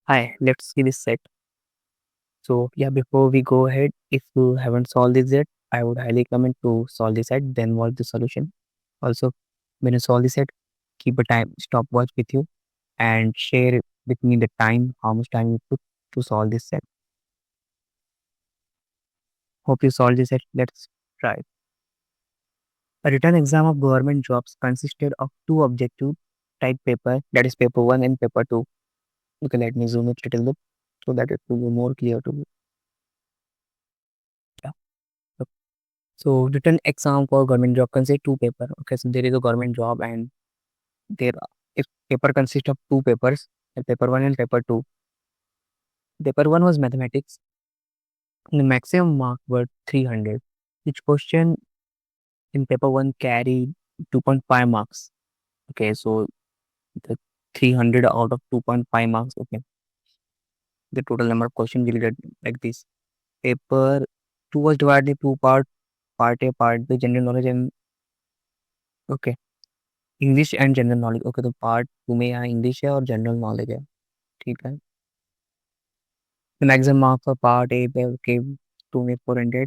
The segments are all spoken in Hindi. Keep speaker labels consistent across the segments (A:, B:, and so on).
A: Hi, let's see this set. So yeah, before we go ahead, if you haven't solved this yet, I would highly recommend to solve this set, then watch the solution. Also, when you solve this set, keep a time stopwatch with you and share with me the time, how much time you took to solve this set. Hope you solve this set. Let's try. A written exam of government jobs consisted of two objective type paper, that is paper one and paper two. Okay, let me zoom it a little bit so that it will be more clear to you. Yeah. So written exam for government job consists two paper. Okay, so there is a government job and there if paper consists of two papers, paper one and paper two. Paper one was mathematics. The maximum mark were 300. Each question in paper one carried 2.5 marks. Okay, so the 300 out of 2.5 marks. Okay, the total number of questions will get like this. Paper two was divided into two part. Part A, part B, general knowledge and okay, English and general knowledge okay तो पार्ट टू में यहाँ इंग्लिश है और जनरल नॉलेज है ठीक है the maximum mark for part A came to me 400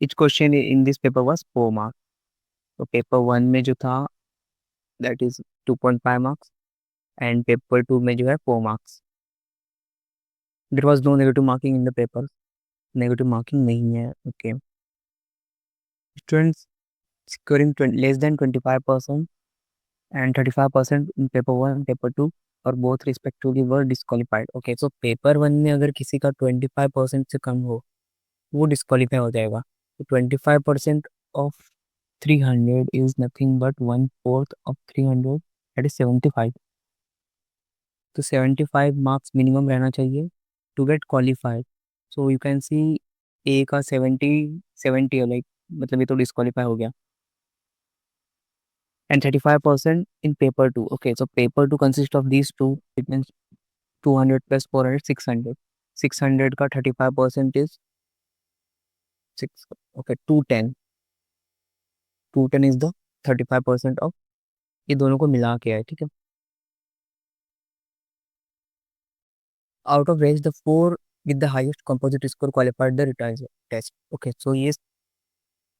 A: each question in this paper was 4 marks तो पेपर वन में जो था that is 2.5 marks and paper two में जो है 4 marks there was no negative marking in the paper negative marking नहीं है okay students scoring 20, less than 25% and 35% in paper one paper two और both respectively were disqualified okay so paper one में अगर किसी का 25% से कम हो वो डिस्क्वालीफाई हो जाएगा तो 25% off 300 is nothing but one fourth of 300 that is 75 तो 75 मार्क्स मिनिमम रहना चाहिए to get qualified so you can see A का 70 है लाइक मतलब ये तो डिस्क्वालीफाई हो गया and 35% in paper two okay so paper two consist of these two it means 200 plus 400 600 का 35% is 6 okay 210 is the 35% of ये दोनों को मिला के है ठीक है out of range the four with the highest composite score qualified the return test okay so ये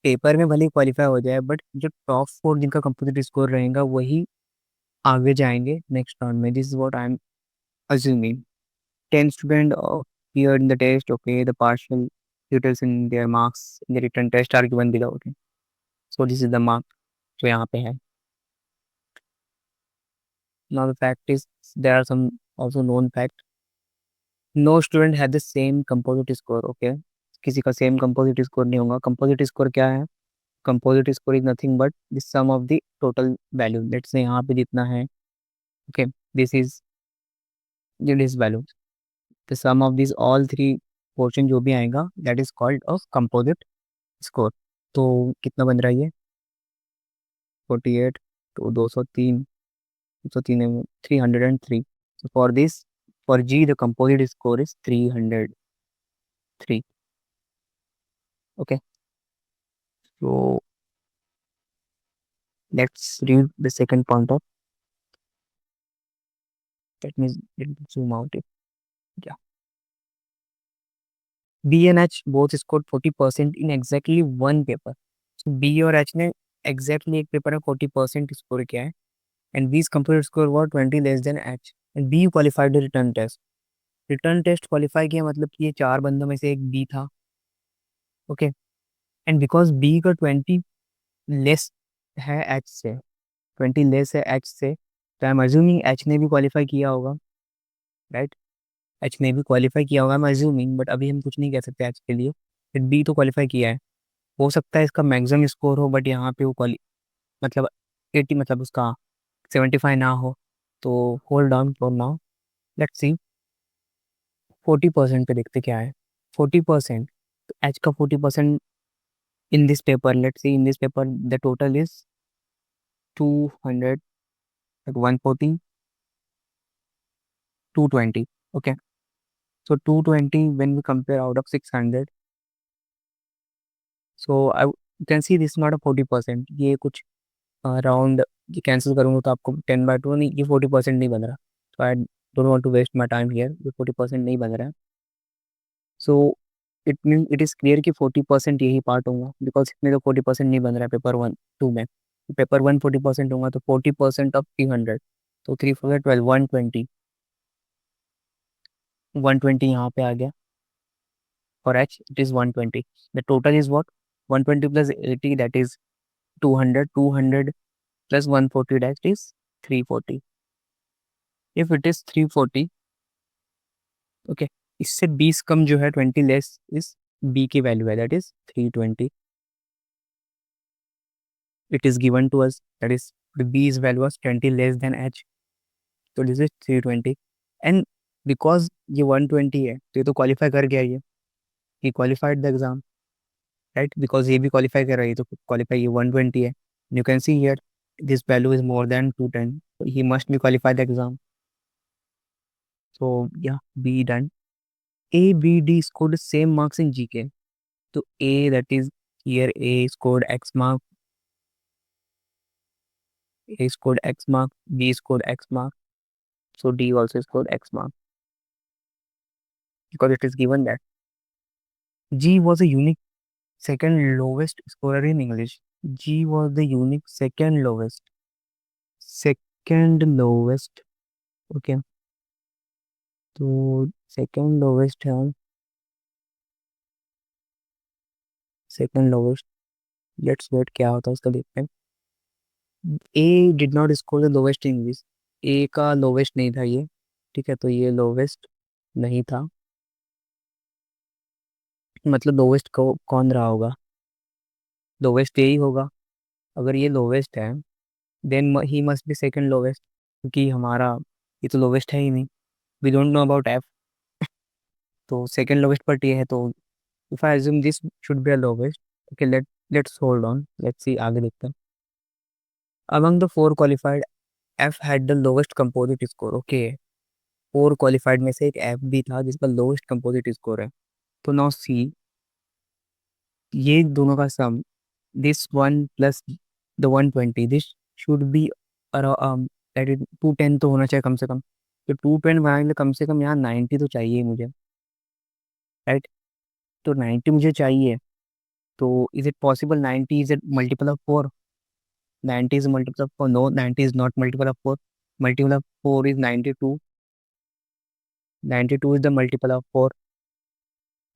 A: पेपर में भले क्वालिफाई हो जाए बट जो टॉप फोर जिनका कंपोजिट स्कोर रहेगा वही आगे जाएंगे नेक्स्ट राउंड में this is what I am assuming 10 students appeared in the test okay the partial details in their marks in the written test are given below okay so this is the mark जो यहाँ पे है now the fact is there are some also known fact no student had the same composite score okay किसी का सेम कंपोजिट स्कोर नहीं होगा कंपोजिट स्कोर क्या है composite score is nothing but the sum of the total value let's say यहाँ पे जितना है okay this is this value the sum of this all three portion जो भी आएगा that is called of composite score तो कितना बन रहा है ये 48 तो 203 203 303 so for this for G the composite score is 303 okay so let's read the second point of let me zoom out it. Yeah. B and H both scored 40% in exactly one paper. So B और H ने exactly एक पेपर में 40% स्कोर किया है and B's composite score was 20 less than H and B qualified the return test. Return test qualify किया मतलब कि ये चार बंदों में से एक बी था ओके एंड बिकॉज बी का 20 लेस है एच से 20 लेस है एच से तो आई एम अज्यूमिंग एच ने भी क्वालिफाई किया होगा राइट एच ने भी क्वालिफाई किया होगा मैं अज्यूमिंग बट अभी हम कुछ नहीं कह सकते एच के लिए फिर बी तो क्वालिफाई किया है हो सकता है इसका मैक्सिमम स्कोर हो बट यहाँ पे वो मतलब 80 मतलब उसका 75 ना हो तो hold on for now let's see 40% पे देखते क्या है 40% तो एच का 40% in this paper let's see in this paper the total is 200 140 220 okay so 220 when we compare out of 600 so you can see this is not a 40% ये कुछ अराउंड ये कैंसिल करूँगा तो आपको 10/2 नहीं ये 40% नहीं बन रहा तो आई don't want to waste my time here, ये 40% नहीं बन रहा है. So it mean it is clear कि 40% यही पार्ट होगा, बिकॉज इसमें तो 40% नहीं बन रहा है पेपर 1 2 में. पेपर 1 40% होगा, तो 40% ऑफ 300, तो 3 4 12 120. 120 यहाँ पे आ गया. For H it is 120. The total is what? 120 plus 80, that is 200. 200 plus 140, that is 340. If it is 340, okay, इससे 20 कम जो है, 20 लेस इस बी की वैल्यू है, that is 320. It is given to us, that is the b's value was 20 less than h, so this is 320. And because ये 120 है, तो ये तो क्वालिफाई कर गया, ये he qualified the exam, right? Because ये भी क्वालिफाई कर रहा है, तो क्वालिफाई ये 120 है. You can see here this value is more than 210, so he must be qualified the exam. So yeah, B done. A B D scored the same marks in GK. So A, that is here, A scored X mark, A scored X mark, B scored X mark, so D also scored X mark, because it is given that G was a unique second lowest scorer in English. G was the unique second lowest. Second lowest. Okay. तो second lowest है. Second lowest. Let's wait क्या होता है उसका, देखते हैं. A did not score the lowest in English. A का lowest नहीं था ये. ठीक है, तो ये lowest नहीं था. मतलब lowest को कौन रहा होगा? Lowest यही होगा. अगर ये lowest है, then he must be second lowest, क्योंकि हमारा ये तो lowest है ही नहीं. We don't know about F. तो सेकंड लोवेस्ट पर ये है, तो if I assume this should be a lowest. Okay, let's hold on, let's see, आगे देखते हैं. Among the four qualified, F had the lowest composite score. Okay, four qualified में से एक एफ भी था जिसका लोवेस्ट कंपोजिट स्कोर है. तो नाउ सी, ये दोनों का sum, this one plus the 120, this should be around 210 तो होना चाहिए कम से कम. तो 210 बनाने के लिए कम से कम यहाँ 90 तो चाहिए ही मुझे, राइट? तो 90 मुझे चाहिए. तो is it possible 90 is a multiple of 4? 90 is a multiple of 4? No, 90 is not multiple of 4. Multiple of 4 is 92. 92 is the multiple of 4.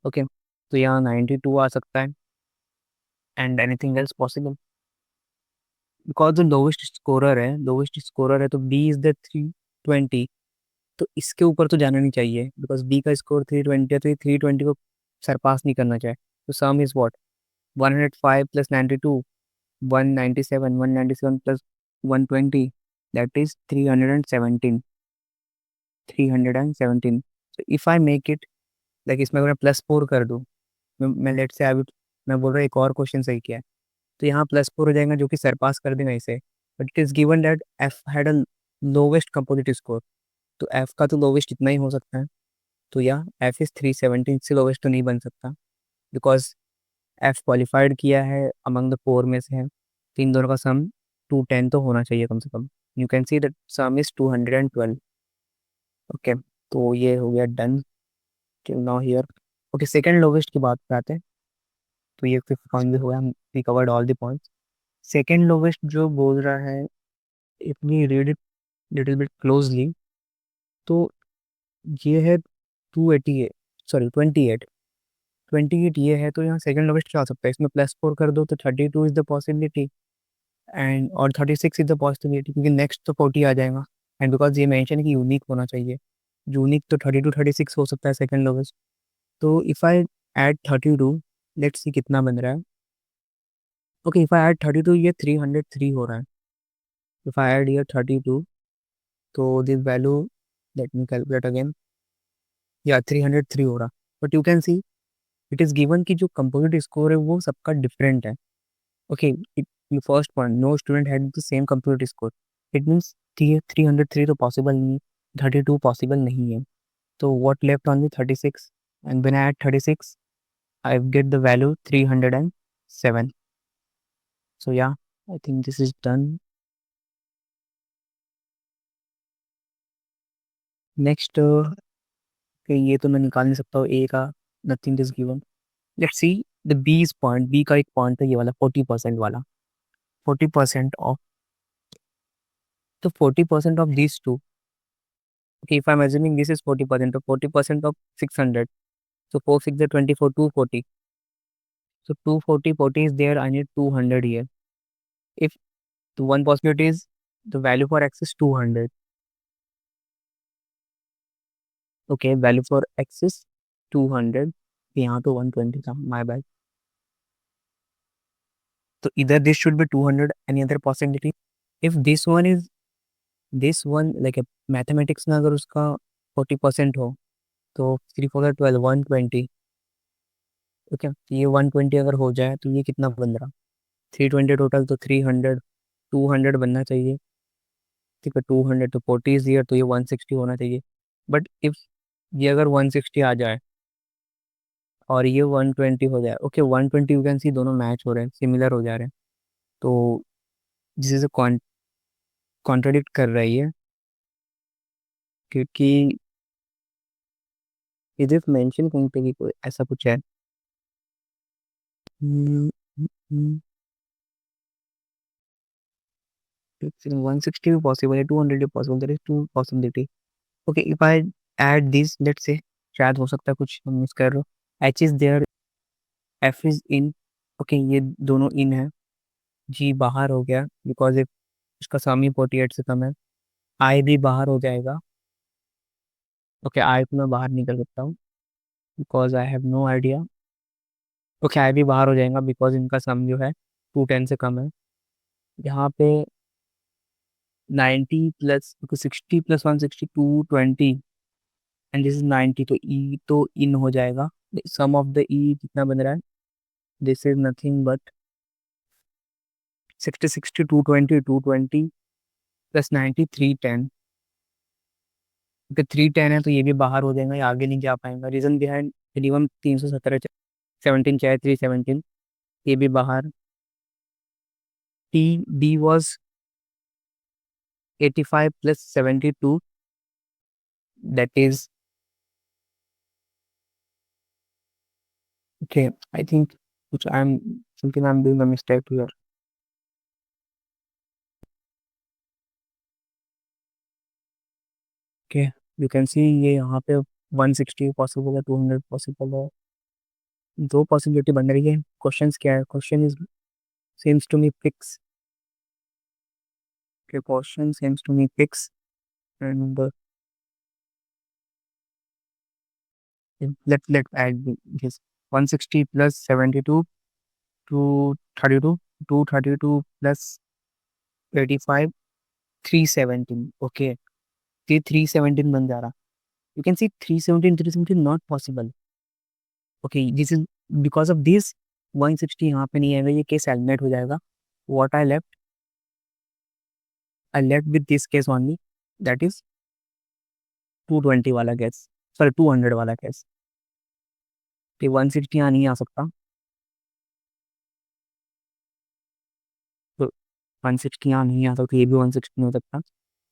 A: Okay, तो यहाँ 92 आ सकता है. And anything else possible? Because the lowest scorer है, तो B is the 320. तो इसके ऊपर तो जाना नहीं चाहिए, बिकॉज B का स्कोर 320 है, तो ये 320 को सरपास नहीं करना चाहिए. तो सम is what? 105 plus 92, 197. 197 plus 120, that is 317. 317. So if I make it like, इसमें अगर मैं +4 कर दूँ, मैं लेट से अभी मैं बोल रहा हूँ एक और क्वेश्चन सही किया है, तो यहाँ +4 हो जाएगा, जो कि सरपास कर देगा इसे. But it is given that F had a lowest composite score, तो एफ का तो लोवेस्ट इतना ही हो सकता है. तो या एफ इज 317 से लोवेस्ट तो नहीं बन सकता, बिकॉज एफ क्वालिफाइड किया है, अमंग द फोर में से है. तीन दोनों का सम 210 तो होना चाहिए कम से कम. You can see that sum is 212. Okay, तो ये हो गया done till now here. Okay, second lowest की बात पे आते हैं. तो ये फिफ्थ पॉइंट भी हो गया, हम we covered all the points. Second lowest जो बोल रहा है, if we read it little bit closely, तो ये है 288, सॉरी 28. 28 ये है, तो यहाँ सेकंड लोवेस्ट क्या हो सकता है? इसमें +4 कर दो, तो 32 इज द पॉसिबिलिटी. एंड और 36 इज द पॉसिबिलिटी, क्योंकि नेक्स्ट तो 40 आ जाएगा. एंड बिकॉज ये मेंशन है कि यूनिक होना चाहिए, यूनिक तो 32 36 हो सकता है सेकंड लोवेस्ट. तो if I add 32, let's see कितना बन रहा है. ओके, इफ आई ऐड 32, ये 303 हो रहा है. इफ आई ऐड ईयर 32, तो this value, let me calculate again, या 303 हो रहा. But you can see it is given कि जो कंपोजिट स्कोर है वो सबका डिफरेंट है. Okay, first point, no student had the same computer score. It means 303 तो पॉसिबल नहीं है, 32 पॉसिबल नहीं है. तो what left only 36. And when I add 36, I get the value 307. सो या, I think this is done. Next ये तो मैं निकाल नहीं सकता हूँ ए का, nothing is given. Let's see the bees point, B का एक पॉइंट है ये वाला 40% वाला, 40% ऑफ, तो 40% of this two, okay, if I'm assuming this is 40%, so 40% of 600, so 4 6 is 24, 240, so 240, 40 is there, I need 200 here. If the one possibility is the value for x is 200, okay, value for x is 200, यहाँ तो 120 था, my bad. So either this should be 200, any other possibility. If this one is, this one like a mathematics में अगर उसका 40% हो, तो 3 4 12 120, ओके, ये 120 अगर हो जाए तो ये कितना बन रहा, 320 टोटल, तो 300, 200 बनना चाहिए, ठीक है, 200 तो 40 इज ईयर, तो ये 160 होना चाहिए। बट इफ ये अगर 160 आ जाए और ये 120 हो जाए, ओके 120 यू कैन सी दोनों मैच हो रहे हैं, सिमिलर हो जा रहे हैं, तो जिसे कॉन्ट्रडिक्ट कर रही है, क्योंकि इधर मेंशन कहीं पे कि कोई ऐसा कुछ है। 160 भी पॉसिबल है, 200 भी possible, there is two possibility. Okay if I add this, let's say शायद हो सकता है कुछ हम मिस कर रहे हो, H is there, F is in, okay ये दोनों इन है, जी बाहर हो गया बिकॉज इफ इसका सम ही 48 से कम है, आई भी बाहर हो जाएगा, ओके आई को मैं बाहर निकल सकता हूँ because I have no idea, okay I भी बाहर हो जाएगा बिकॉज इनका सम जो है 210 से कम है। यहाँ पे 90 plus 60 plus 160 220 and this is 90, तो ई तो इन हो जाएगा, सम ऑफ द ई कितना बन रहा है, this is nothing but 60 60 220 plus 90 310, क्योंकि 310 है तो ये भी बाहर हो जाएगा, ये आगे नहीं जा पाएगा, रीजन बिहाइंड मिनिमम 317 17 चाहे 317, ये भी बाहर, T D was 85 plus 72, that is, okay I think कुछ I am something I am doing a mistake here, okay you can see ये यहाँ पे 160 पॉसिबल है, 200 पॉसिबल है, दो पॉसिबिलिटी बन रही है। क्वेश्चंस क्या है, question is seems to me fix, okay question seems to me fix, and let's add this 160 plus 72 232, 232 plus 85 317, okay, ये 317 बन जा रहा, you can see 317 not possible, okay this is because of this 160 यहाँ पे नहीं आएगा, ये केस एलिमिनेट हो जाएगा, what I left with this case only, that is 220 वाला केस, सॉरी 200 वाला केस, तो 160 यहाँ नहीं आ सकता, तो 160 यहाँ नहीं आ सकता, ये भी 160 नहीं हो सकता,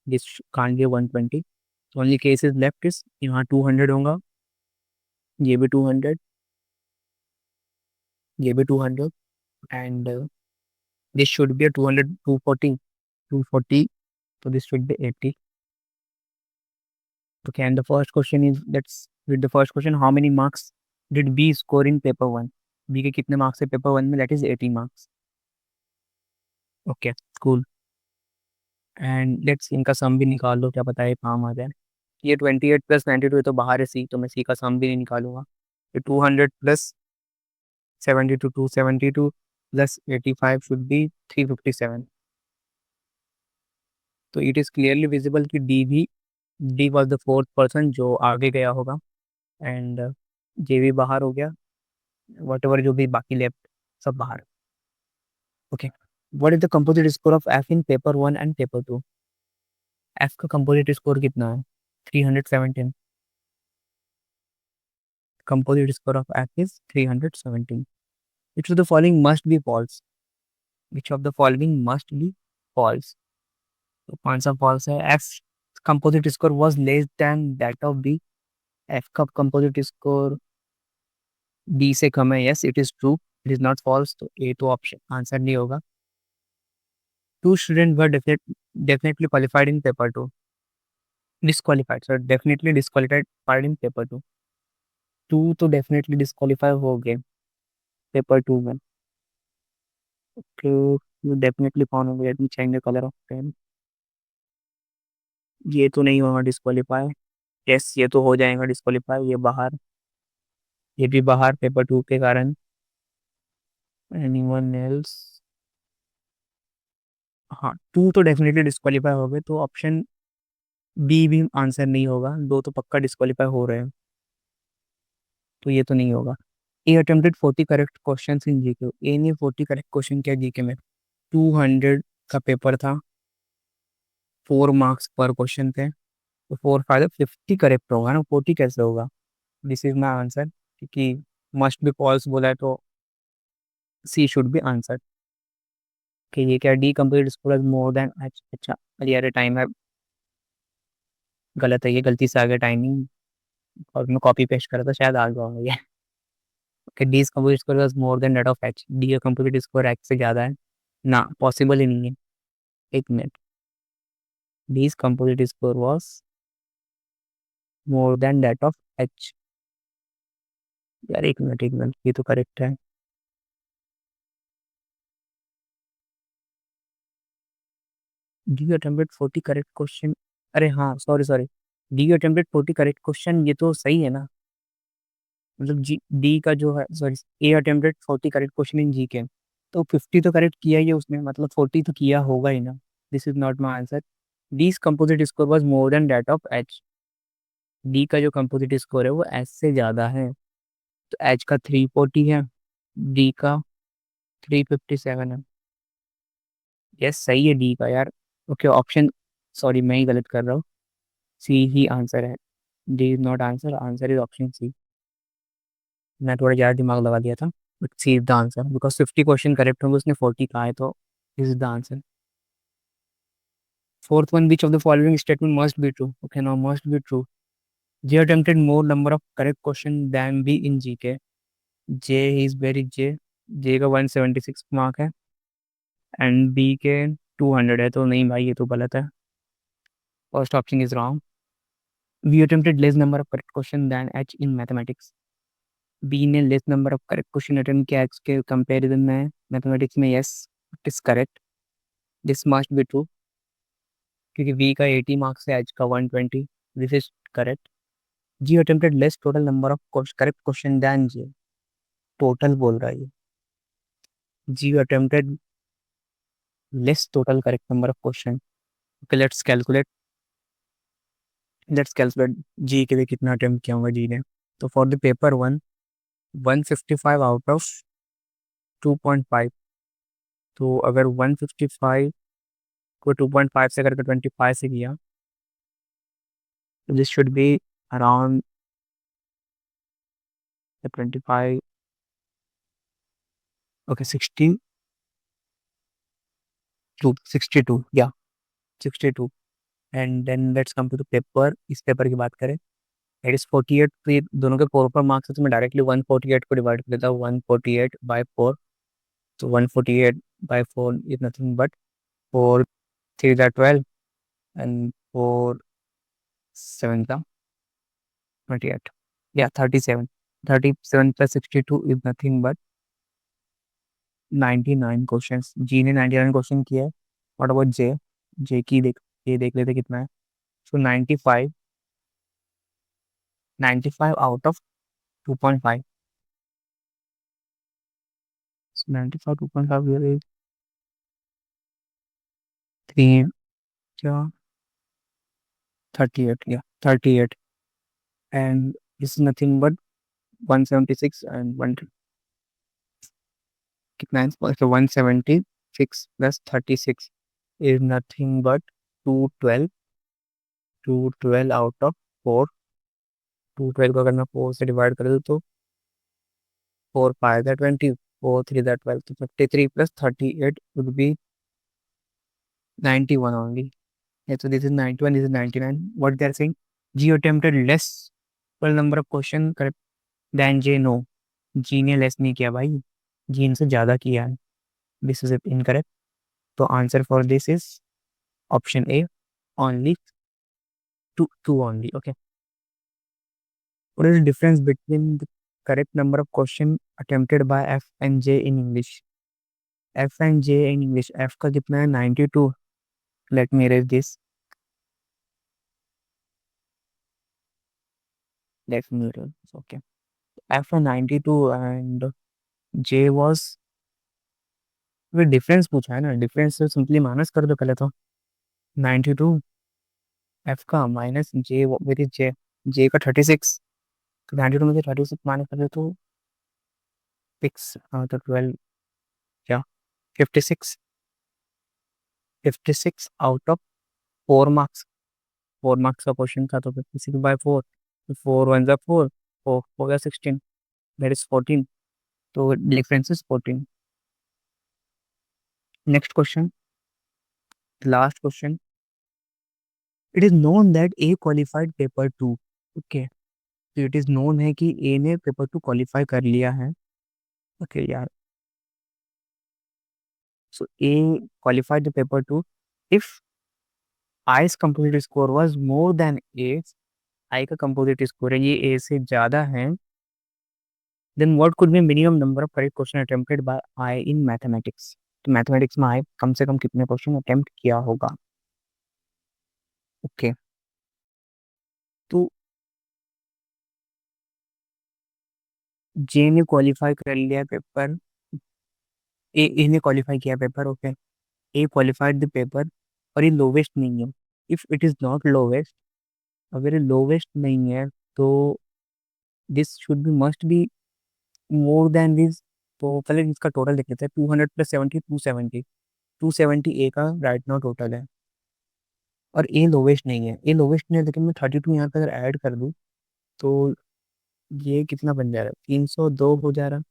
A: this can't be 120, only case is left is यहाँ 200 होगा, ये भी 200, ये भी 200, and this should B 200 240 240, so this should be 80, okay, and the first question is, let's read the first question, how many marks did B score in paper 1, B के कितने मार्क्स है पेपर 1 में, that is 80 marks, okay cool, and let's इनका सम भी निकाल लो, क्या पता है काम आ जाए, ये 28 प्लस 92 तो बाहर है सी, तो मैं सी का सम भी नहीं निकालूंगा, ये 200 प्लस 72 272 प्लस 85 शुड बी 357, तो इट इज क्लियरली विजिबल कि D was the fourth person जो आगे गया होगा, एंड जे भी बाहर हो गया, वट एवर जो भी बाकी लेफ्ट सब बाहर, okay, what is the composite score of F in paper 1 and paper 2, F का कंपोजिट स्कोर कितना है 317, composite score of F is 317. Which of the following must be false? Which of the following must be false? तो कौन सा false है? F composite score was less than that of B. F का composite score B से कम है. Yes, it is true. It is not false. तो A तो ऑप्शन आंसर नहीं होगा. Two students were definitely qualified in paper two. Disqualified. So definitely disqualified in paper two. Two तो definitely disqualify हो गए paper two में. तो you definitely found होंगे. Let me change the color of pen. ये तो नहीं होगा डिस्क्वालीफाई. यस, ये तो हो जाएगा डिस्क्वालीफाई. ये बाहर, ये भी बाहर पेपर टू के कारण. Anyone else? हाँ, टू तो डेफिनेटली डिस्क्वालीफाई हो गए, तो ऑप्शन बी भी आंसर नहीं होगा. दो तो पक्का डिस्क्वालीफाई हो रहे हैं, तो ये तो नहीं होगा. A attempted 40 correct question in GK. A ने 40 करेक्ट क्वेश्चन किया जीके में. 200 का पेपर था, 4 मार्क्स पर क्वेश्चन थे, तो 4 5 50 करेक्ट होगा ना, 40 कैसे होगा? दिस इज माई आंसर, क्योंकि मस्ट बी फॉल्स बोला है, तो सी शुड बी आंसर. कि ये क्या, D complete score more than H. अच्छा, अरे यार टाइम है, गलत है, ये गलती से आ गया टाइमिंग, और मैं कॉपी पेस्ट करा था, शायद आ गया होगा ये. कि D complete score was more then that of H. D का कंप्लीट स्कोर एच से ज़्यादा है ना, पॉसिबल ही नहीं है. एक minute, D complete score was more then that of H. यार एक मिनट, ये तो करेक्ट है. D attempted 40 correct question. अरे हाँ, sorry sorry, D attempted 40 correct question, ये तो सही है ना. मतलब जी, डी का जो है, sorry, A attempted 40 correct question in G K, तो 50 तो करेक्ट किया ही है उसने, मतलब 40 तो किया होगा ही ना. This is not my answer. D composite score was more then that of H. D का जो कंपोजिट स्कोर है वो एच से ज़्यादा है, तो एच का 340 है, डी का 357 है. यस, सही है डी का यार. ओके, ऑप्शन, सॉरी मैं ही गलत कर रहा हूँ, सी ही आंसर है. D is not answer, answer is option C. मैं थोड़ा ज़्यादा दिमाग लगा दिया था, but C is the answer, because 50 question correct होंगे, उसने 40 कहा है, तो this is the answer. Fourth one, which of the following statement must be true. Okay, now must be true. J attempted more number of correct question than B in G K. J is very जे. जे का 176 मार्क है, एंड बी के 200 है, तो नहीं भाई, ये तो गलत है. First option is wrong. V attempted less number of correct question than H in mathematics. B ने less number of correct question attempt किया एच के कंपेरिजन में मैथमेटिक्स में. Yes, it is correct. This must be true, क्योंकि वी का 80 मार्क्स है, एच का 120. This is correct. G attempted less total number of correct question than J. Total बोल रहा है ये. जी attempted less total correct number of question. Okay, let's calculate G के लिए कितना अटेम्प्ट किया होगा जी ने. तो for the paper one, 155 out of 2.5. तो अगर 155 को 2.5 से करके 25 से किया, तो this should be around 25. Okay, 62 या 62. And then let's come to the paper. इस पेपर की बात करें, इट इज 48. तो ये दोनों के 4 मार्क्स है, तो मैं डायरेक्टली 148 को डिवाइड कर देता हूँ. 148/4. तो 148/4 इज नथिंग बट 4 3 12, एंड 4 7 28, या 37. 37 + 62 इज नथिंग बट 99 क्वेश्चन. जी ने 99 क्वेश्चन किया है. व्हाट अबाउट जे? जे की देख, ये देख लेते कितना है. सो 95 आउट ऑफ 2.5. 95 2.5, 3, क्या, 38, या 38. And this is nothing but 176, and one कितना है, 176 + 36 is nothing but 212. 212 out of 4. 212 को अगर मैं 4 से डिवाइड कर दूँ, तो 4 5 20, 4 3 12, तो 53 + 38 would be 91 only. Yeah, so this is 91, this is 99. What they are saying? G attempted less per number of question correct than J. No, G ने less नहीं किया भाई, G इनसे ज़्यादा किया है. This is incorrect. So answer for this is option A, only two only. Okay. What is the difference between the correct number of question attempted by F and J in English? F and J in English. F का कितना है? 92. Let me erase this. Let me erase. Okay. F है 92 and J was, way difference पूछा है ना, डिफरेंस से सिंपली माइनस कर दो पहले तो. 92 F का minus J, where is J का 36. तो 92 में से 36 माइनस कर दो तो 6, तो 12, क्या 56. 56 आउट ऑफ 4 मार्क्स. 4 मार्क्स का क्वेश्चन था तो 56/4. 4 1 जा 4, 4 हो गया 16, दैट इज 14. तो difference is 14. Next question, last question. It is known that A qualified paper 2. Okay, तो इट इज नोन है कि ए ने पेपर 2 क्वालिफाई कर लिया है. ओके यार, so A qualified the paper 2 if I's composite score was more than A. I का कंपोजिट स्कोर है ये ए से ज्यादा है. Then what could be minimum number of correct question attempted by I in mathematics. तो मैथमेटिक्स में आई कम से कम कितने क्वेश्चन अटेम्प्ट किया होगा. ओके, तो जे ने क्वालिफाई कर लिया पेपर, ए ने क्वालिफाई किया paper. Okay, A qualified the paper और ये लोवेस्ट नहीं है. If it is not lowest, अगर ये लोवेस्ट नहीं है तो this should B must be more than this. तो पहले इसका टोटल देख लेते हैं. 200 + 70 270. 270 ए का राइट नाउ टोटल है और ए लोवेस्ट नहीं है. ए लोवेस्ट नहीं है लेकिन मैं 32 यहाँ पे अगर ऐड कर दूँ तो ये कितना बन जा रहा है? 302 हो जा रहा.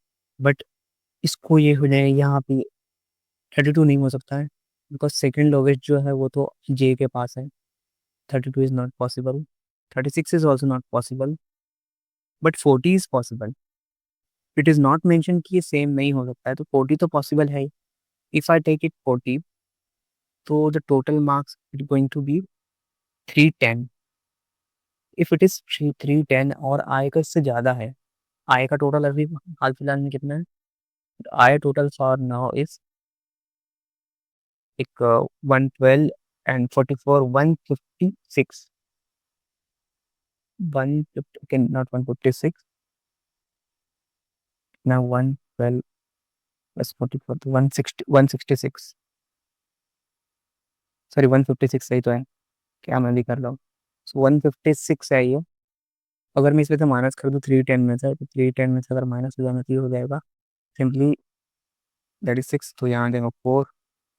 A: बट इसको ये हो जाए यहाँ पे 32 नहीं हो सकता है बिकॉज सेकेंड लोवेस्ट जो है वो तो जे के पास है. 32 is not possible. 36 is also not possible. But 40 is possible. It is not mention कि ये सेम नहीं हो सकता है, तो 40 तो पॉसिबल है. इफ आई टेक इट 40 तो the total marks it going to be 310. If it is 310 और आई का इससे ज्यादा है. आई का टोटल अभी हाल फिलहाल में कितना है? आई टोटल फॉर नाउ इज एक 112 and 44 156. 150, okay, not 156. Now 112 plus 44 तो 160 166. सॉरी 156 सही तो है, क्या मैं भी कर रहा हूँ. सो 156 है ये. अगर मैं इसमें से माइनस कर दूँ 310 में से, तो 310 में से अगर माइनस हो जाना तो ये हो जाएगा सिंपली दैट इज 6. तो यहाँ देगा 4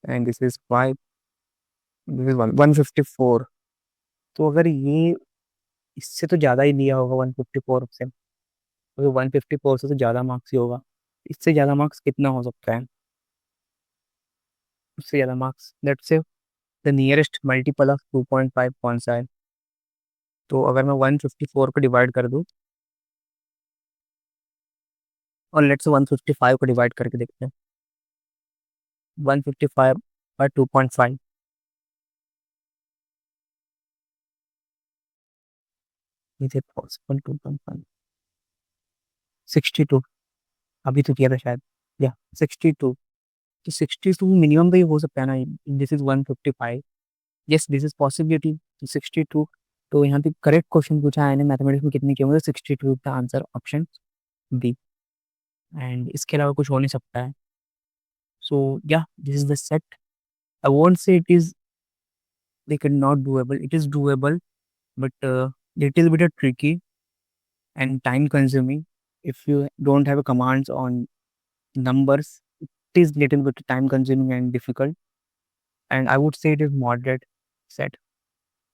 A: and this is 5, this is 154. तो अगर ये इससे तो ज़्यादा ही लिया होगा 154 से, तो 154 से तो ज़्यादा मार्क्स ही होगा. इससे ज़्यादा मार्क्स कितना हो सकता है? उससे ज़्यादा marks let's say the nearest multiple of 2.5 कौन सा है? तो अगर मैं 154 को डिवाइड कर दूं और लेट्स से 155 को डिवाइड करके देखते हैं. 155 और 2.5, इज इट पॉसिबल? 2.5 62 अभी तो किया था शायद, या 62. तो 62 मिनिमम तो ये हो सकता है ना. This is 155. Yes, this is possibility. 62. तो यहाँ पे करेक्ट क्वेश्चन पूछा है मैथमेटिक्स में कितने किए होंगे. 62 का आंसर ऑप्शन बी. एंड इसके अलावा कुछ हो नहीं सकता है. सो या this is the set. I won't say it is like not doable. It is doable, but little bit tricky and time consuming. If you don't have a commands on numbers, it is little bit time consuming and difficult. And I would say it is moderate set.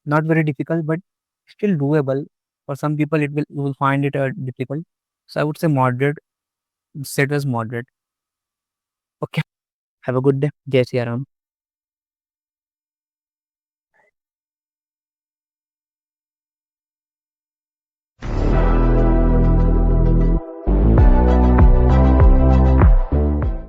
A: Not very difficult, but still doable. For some people, you will find it difficult. So I would say moderate. Set as moderate. Okay. Have a good day. Jai Shri Ram.